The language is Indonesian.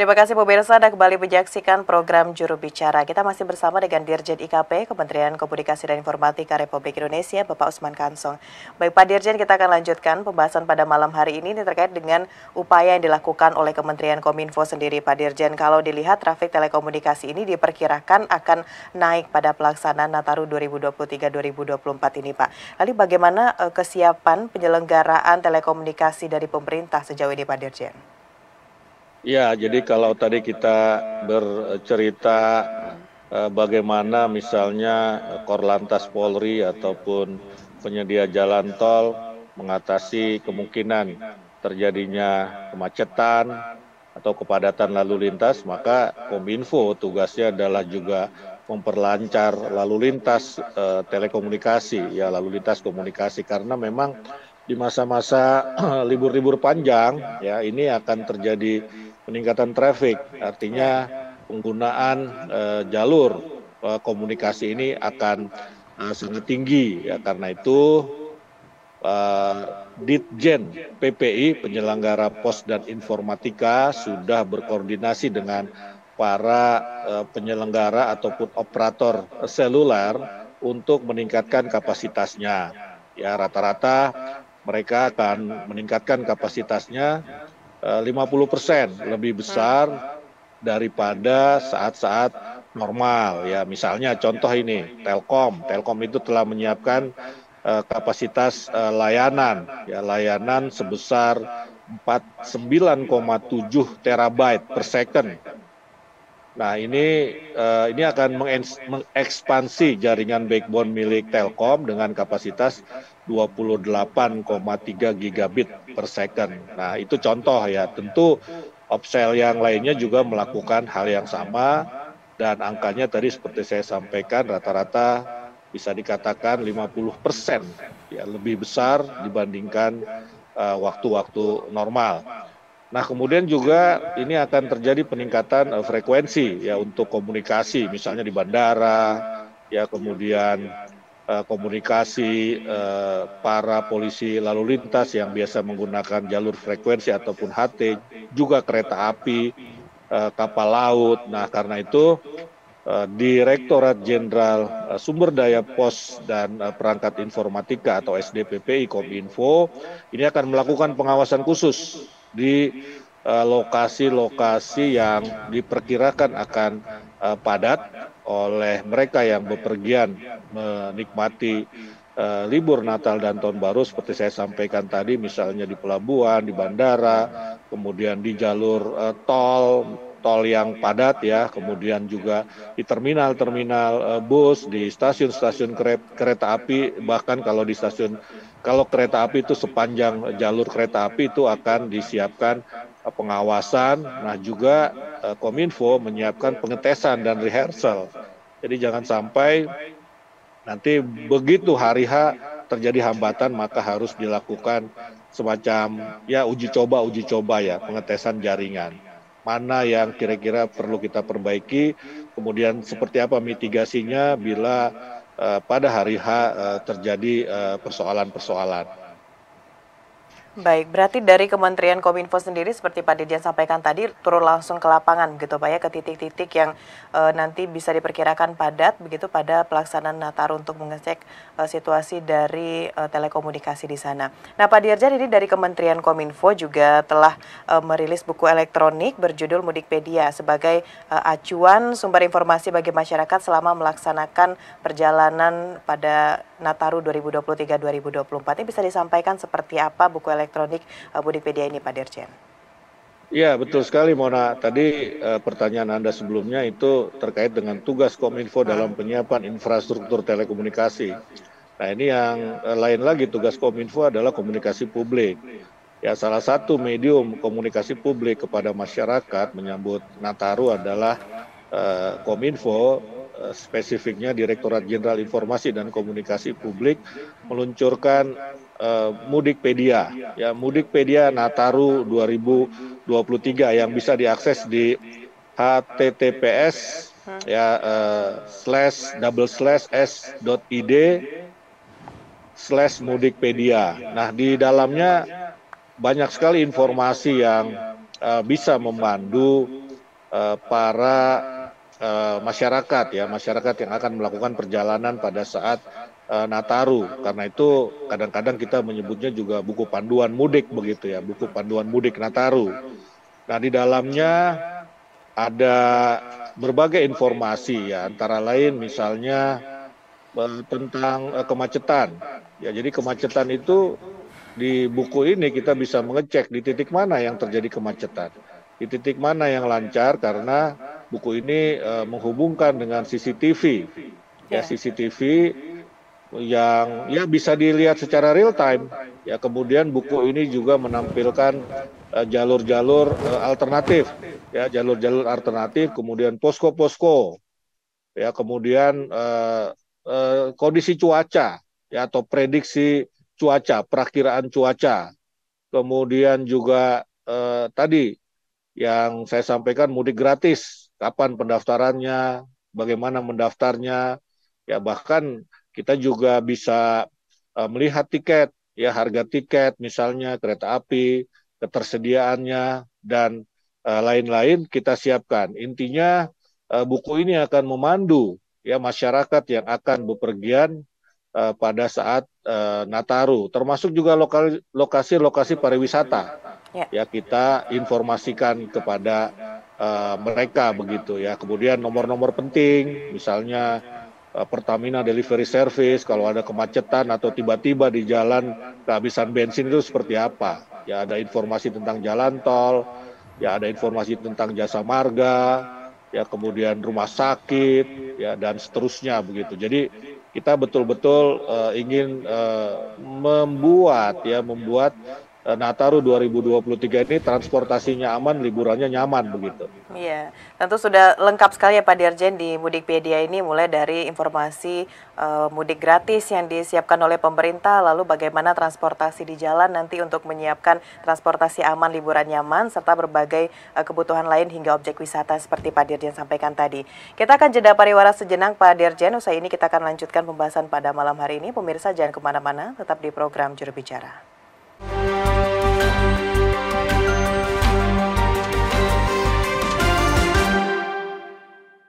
Terima kasih pemirsa, Anda kembali menyaksikan program Juru Bicara. Kita masih bersama dengan Dirjen IKP, Kementerian Komunikasi dan Informatika Republik Indonesia, Bapak Usman Kansong. Baik Pak Dirjen, kita akan lanjutkan pembahasan pada malam hari ini terkait dengan upaya yang dilakukan oleh Kementerian Kominfo sendiri, Pak Dirjen. Kalau dilihat trafik telekomunikasi ini diperkirakan akan naik pada pelaksanaan Nataru 2023-2024 ini, Pak. Lalu bagaimana kesiapan penyelenggaraan telekomunikasi dari pemerintah sejauh ini, Pak Dirjen? Ya, jadi kalau tadi kita bercerita bagaimana misalnya Korlantas Polri ataupun penyedia jalan tol mengatasi kemungkinan terjadinya kemacetan atau kepadatan lalu lintas, maka Kominfo tugasnya adalah juga memperlancar lalu lintas telekomunikasi, ya lalu lintas komunikasi, karena memang di masa-masa libur-libur panjang ya ini akan terjadi peningkatan traffic, artinya penggunaan jalur komunikasi ini akan sangat tinggi. Ya, karena itu Ditjen PPI, penyelenggara pos dan informatika, sudah berkoordinasi dengan para penyelenggara ataupun operator seluler untuk meningkatkan kapasitasnya. Ya, rata-rata mereka akan meningkatkan kapasitasnya 50% lebih besar daripada saat-saat normal. Ya, misalnya contoh ini, Telkom itu telah menyiapkan kapasitas layanan sebesar 49,7 terabyte per second. Nah, ini akan mengekspansi jaringan backbone milik Telkom dengan kapasitas 28,3 gigabit per second. Nah, itu contoh ya. Tentu Opsel yang lainnya juga melakukan hal yang sama, dan angkanya tadi seperti saya sampaikan rata-rata bisa dikatakan 50% ya, lebih besar dibandingkan waktu-waktu normal. Nah, kemudian juga ini akan terjadi peningkatan frekuensi ya untuk komunikasi, misalnya di bandara, ya kemudian komunikasi para polisi lalu lintas yang biasa menggunakan jalur frekuensi ataupun HT, juga kereta api, kapal laut. Nah, karena itu Direktorat Jenderal Sumber Daya Pos dan Perangkat Informatika atau SDPPI Kominfo ini akan melakukan pengawasan khusus di lokasi-lokasi yang diperkirakan akan padat oleh mereka yang bepergian menikmati libur Natal dan Tahun Baru, seperti saya sampaikan tadi, misalnya di pelabuhan, di bandara, kemudian di jalur tol yang padat ya, kemudian juga di terminal-terminal bus, di stasiun-stasiun kereta api, bahkan kalau kereta api itu sepanjang jalur kereta api itu akan disiapkan pengawasan. Nah, juga Kominfo menyiapkan pengetesan dan rehearsal. Jadi jangan sampai nanti begitu hari H terjadi hambatan, maka harus dilakukan semacam ya uji coba ya, pengetesan jaringan. Mana yang kira-kira perlu kita perbaiki, kemudian seperti apa mitigasinya bila pada hari H terjadi persoalan-persoalan. Baik, berarti dari Kementerian Kominfo sendiri seperti Pak Dirjen sampaikan tadi turun langsung ke lapangan begitu Pak ya, ke titik-titik yang nanti bisa diperkirakan padat begitu pada pelaksanaan Nataru untuk mengecek situasi dari telekomunikasi di sana. Nah Pak Dirjen, ini dari Kementerian Kominfo juga telah merilis buku elektronik berjudul Mudikpedia sebagai acuan sumber informasi bagi masyarakat selama melaksanakan perjalanan pada Nataru 2023-2024. Ini bisa disampaikan seperti apa buku elektronik Mudikpedia ini, Pak Dirjen? Ya, betul sekali Mona. Tadi pertanyaan Anda sebelumnya itu terkait dengan tugas Kominfo dalam penyiapan infrastruktur telekomunikasi. Nah, ini yang lain lagi, tugas Kominfo adalah komunikasi publik. Ya, salah satu medium komunikasi publik kepada masyarakat menyambut Nataru adalah Kominfo, spesifiknya Direktorat Jenderal Informasi dan Komunikasi Publik meluncurkan Mudikpedia, ya Mudikpedia Nataru 2023 yang bisa diakses di https ya /s.id/mudikpedia. Nah, di dalamnya banyak sekali informasi yang bisa memandu para masyarakat ya, masyarakat yang akan melakukan perjalanan pada saat Nataru. Karena itu kadang-kadang kita menyebutnya juga buku panduan mudik begitu ya, buku panduan mudik Nataru. Nah, di dalamnya ada berbagai informasi ya, antara lain misalnya tentang kemacetan. Ya, jadi kemacetan itu di buku ini kita bisa mengecek di titik mana yang terjadi kemacetan, di titik mana yang lancar, karena buku ini menghubungkan dengan CCTV. Ya, Ya. CCTV yang ya bisa dilihat secara real time. Ya, kemudian buku ini juga menampilkan jalur-jalur alternatif, ya jalur-jalur alternatif, kemudian posko-posko, ya kemudian kondisi cuaca, ya atau prediksi cuaca, perakiraan cuaca, kemudian juga tadi yang saya sampaikan mudik gratis, kapan pendaftarannya, bagaimana mendaftarnya, ya bahkan kita juga bisa melihat tiket, ya harga tiket, misalnya kereta api, ketersediaannya, dan lain-lain kita siapkan. Intinya buku ini akan memandu ya masyarakat yang akan bepergian pada saat Nataru, termasuk juga lokasi-lokasi pariwisata. Ya. Ya kita informasikan kepada mereka begitu ya. Kemudian nomor-nomor penting, misalnya Pertamina Delivery Service, kalau ada kemacetan atau tiba-tiba di jalan kehabisan bensin itu seperti apa. Ya ada informasi tentang jalan tol, ya ada informasi tentang jasa marga, ya kemudian rumah sakit, ya dan seterusnya begitu. Jadi kita betul-betul ingin membuat Nataru 2023 ini transportasinya aman, liburannya nyaman begitu. Iya, tentu sudah lengkap sekali ya Pak Dirjen di Mudikpedia ini, mulai dari informasi mudik gratis yang disiapkan oleh pemerintah, lalu bagaimana transportasi di jalan nanti untuk menyiapkan transportasi aman, liburan nyaman, serta berbagai kebutuhan lain hingga objek wisata seperti Pak Dirjen sampaikan tadi. Kita akan jeda pariwara sejenak Pak Dirjen, usai ini kita akan lanjutkan pembahasan pada malam hari ini. Pemirsa jangan kemana-mana, tetap di program Juru Bicara.